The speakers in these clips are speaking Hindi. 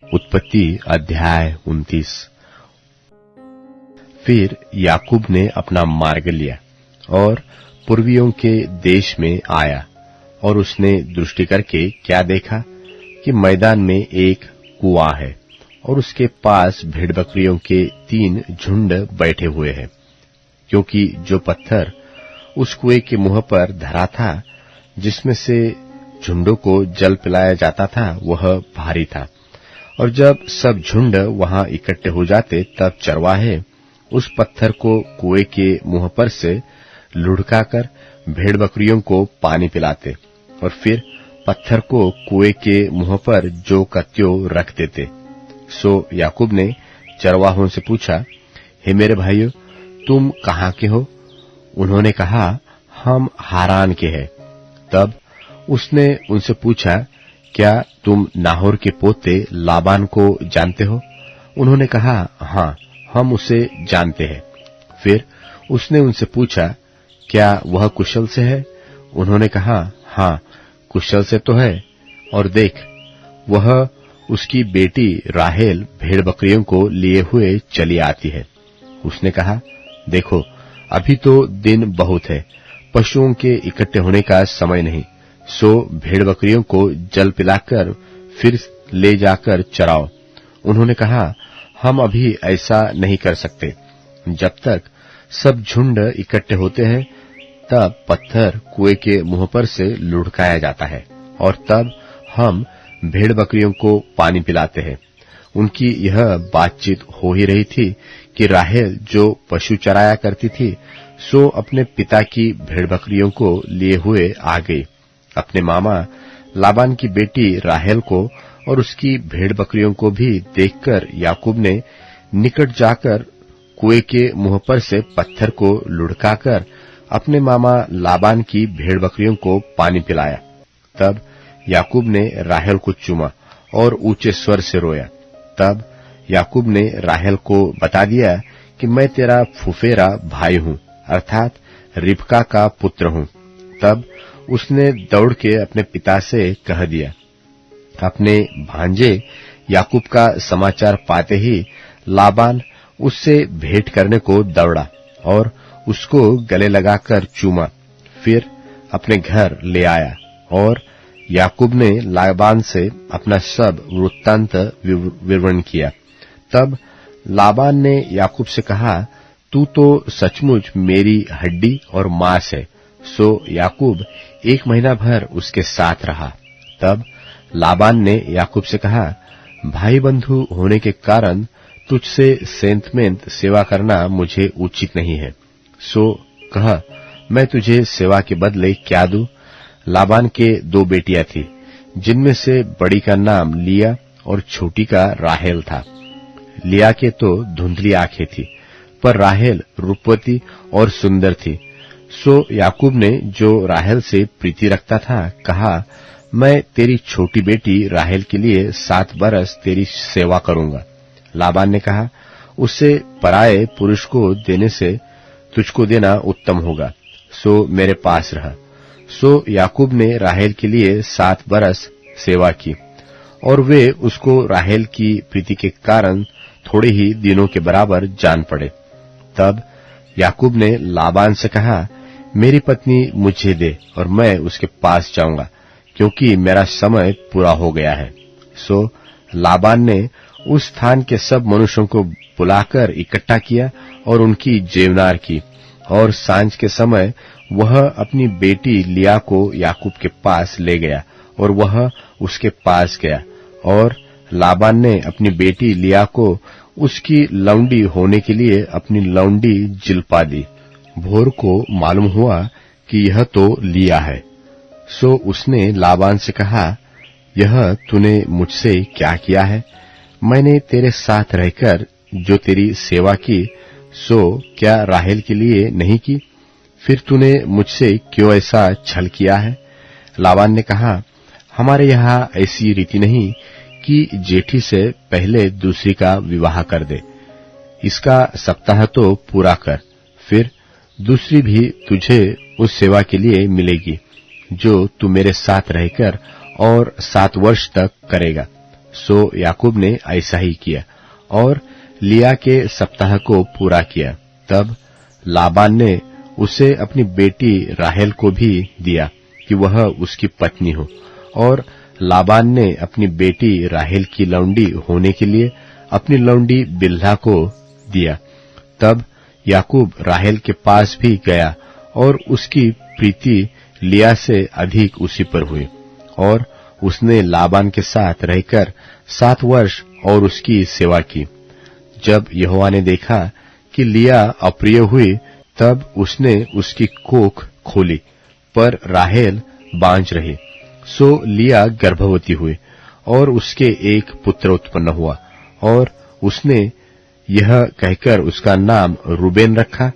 उत्पत्ति अध्याय 29। फिर याकूब ने अपना मार्ग लिया और पूर्वियों के देश में आया, और उसने दृष्टि करके क्या देखा कि मैदान में एक कुआं है और उसके पास भेड़ बकरियों के 3 झुंड बैठे हुए हैं, क्योंकि जो पत्थर उस कुएं के मुंह पर धरा था, जिसमें से झुंडों को जल पिलाया जाता था, वह भारी था। और जब सब झुंड वहां इकट्ठे हो जाते, तब चरवाहे उस पत्थर को कुएं के मुंह पर से लुढ़काकर भेड़ बकरियों को पानी पिलाते और फिर पत्थर को कुएं के मुंह पर जो कत्यो रख देते। सो याकूब ने चरवाहों से पूछा, हे मेरे भाइयों, तुम कहाँ के हो? उन्होंने कहा, हम हारान के हैं। तब उसने उनसे पूछा, क्या तुम नाहोर के पोते लाबान को जानते हो? उन्होंने कहा, हाँ, हम उसे जानते हैं। फिर उसने उनसे पूछा, क्या वह कुशल से है? उन्होंने कहा, हाँ, कुशल से तो है। और देख, वह उसकी बेटी राहेल भेड़ बकरियों को लिए हुए चली आती है। उसने कहा, देखो, अभी तो दिन बहुत है, पशुओं के इकट्ठे होने का समय नहीं, सो भेड़ बकरियों को जल पिलाकर फिर ले जाकर चराओ। उन्होंने कहा, हम अभी ऐसा नहीं कर सकते। जब तक सब झुंड इकट्ठे होते हैं, तब पत्थर कुएं के मुंह पर से लुढ़काया जाता है, और तब हम भेड़ बकरियों को पानी पिलाते हैं। उनकी यह बातचीत हो ही रही थी कि राहेल, जो पशु चराया करती थी, सो अपने पिता की भेड़ बकरियों को लिए हुए आ गई। अपने मामा लाबान की बेटी राहेल को और उसकी भेड़ बकरियों को भी देखकर याकूब ने निकट जाकर कुएं के मुंह पर से पत्थर को लुढ़काकर अपने मामा लाबान की भेड़ बकरियों को पानी पिलाया। तब याकूब ने राहेल को चूमा और ऊंचे स्वर से रोया। तब याकूब ने राहेल को बता दिया कि मैं तेरा फुफेरा भाई हूं, अर्थात रिबका का पुत्र हूं। तब उसने दौड़ के अपने पिता से कह दिया। अपने भांजे याकूब का समाचार पाते ही लाबान उससे भेंट करने को दौड़ा और उसको गले लगाकर चूमा। फिर अपने घर ले आया और याकूब ने लाबान से अपना सब वृत्तांत विवरण किया। तब लाबान ने याकूब से कहा, तू तो सचमुच मेरी हड्डी और मांस है। सो याकूब 1 महीना भर उसके साथ रहा। तब लाबान ने याकूब से कहा, भाई बंधु होने के कारण तुझसे सेंतमेंत सेवा करना मुझे उचित नहीं है। सो कह, मैं तुझे सेवा के बदले क्या दूं? लाबान के 2 बेटियां थी, जिनमें से बड़ी का नाम लिया और छोटी का राहेल था। लिया के तो धुंधली आंखें थी, पर राहेल रूपवती और सुंदर थी। सो याकूब ने, जो राहेल से प्रीति रखता था, कहा, मैं तेरी छोटी बेटी राहेल के लिए 7 बरस तेरी सेवा करूंगा। लाबान ने कहा, उसे पराये पुरुष को देने से तुझको देना उत्तम होगा, सो मेरे पास रह। सो याकूब ने राहेल के लिए 7 बरस सेवा की, और वे उसको राहेल की प्रीति के कारण थोड़े ही दिनों के बराबर जान पड़े। तब याकूब ने लाबान से कहा, मेरी पत्नी मुझे दे और मैं उसके पास जाऊंगा, क्योंकि मेरा समय पूरा हो गया है। सो लाबान ने उस स्थान के सब मनुष्यों को बुलाकर इकट्ठा किया और उनकी जेवनार की, और सांझ के समय वह अपनी बेटी लिया को याकूब के पास ले गया और वह उसके पास गया, और लाबान ने अपनी बेटी लिया को उसकी लौंडी होने के लिए अपनी लौंडी जिल्पा दी। भोर को मालूम हुआ कि यह तो लिया है। सो उसने लाबान से कहा, यह तूने मुझसे क्या किया है? मैंने तेरे साथ रहकर जो तेरी सेवा की, सो क्या राहेल के लिए नहीं की? फिर तूने मुझसे क्यों ऐसा छल किया है? लाबान ने कहा, हमारे यहाँ ऐसी रीति नहीं कि जेठी से पहले दूसरी का विवाह कर दे। इसका सप्ताह तो पूरा कर, फिर दूसरी भी तुझे उस सेवा के लिए मिलेगी जो तू मेरे साथ रहकर और 7 वर्ष तक करेगा। सो याकूब ने ऐसा ही किया और लिया के सप्ताह को पूरा किया। तब लाबान ने उसे अपनी बेटी राहेल को भी दिया कि वह उसकी पत्नी हो, और लाबान ने अपनी बेटी राहेल की लौंडी होने के लिए अपनी लौंडी बिल्हा को दिया। तब याकूब राहेल के पास भी गया और उसकी प्रीति लिया से अधिक उसी पर हुई, और उसने लाबान के साथ रहकर 7 वर्ष और उसकी सेवा की। जब यहोवा ने देखा कि लिया अप्रिय हुई, तब उसने उसकी कोख खोली, पर राहेल बांझ रही। सो लिया गर्भवती हुई और उसके एक पुत्र उत्पन्न हुआ, और उसने यह कहकर उसका नाम रूबेन रखा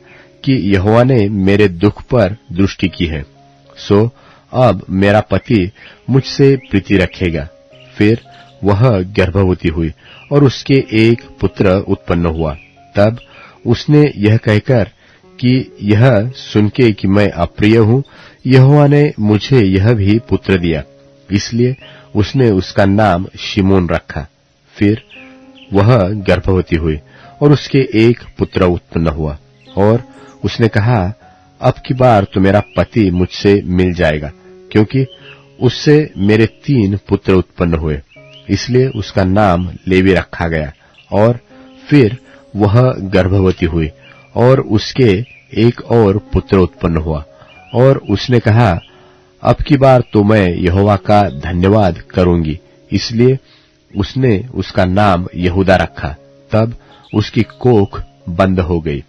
कि यहोवा ने मेरे दुख पर दृष्टि की है, सो अब मेरा पति मुझसे प्रीति रखेगा। फिर वह गर्भवती हुई और उसके एक पुत्र उत्पन्न हुआ। तब उसने यह कहकर कि यह सुनके कि मैं अप्रिय हूं, यहोवा ने मुझे यह भी पुत्र दिया, इसलिए उसने उसका नाम शिमोन रखा। फिर वह गर्भवती हुई और उसके एक पुत्र उत्पन्न हुआ, और उसने कहा, अब की बार तो मेरा पति मुझसे मिल जाएगा, क्योंकि उससे मेरे 3 पुत्र उत्पन्न हुए। इसलिए उसका नाम लेवी रखा गया। और फिर वह गर्भवती हुई और उसके एक और पुत्र उत्पन्न हुआ, और उसने कहा, अब की बार तो मैं यहोवा का धन्यवाद करूंगी। इसलिए उसने उसका नाम यहूदा रखा। तब उसकी कोख बंद हो गई।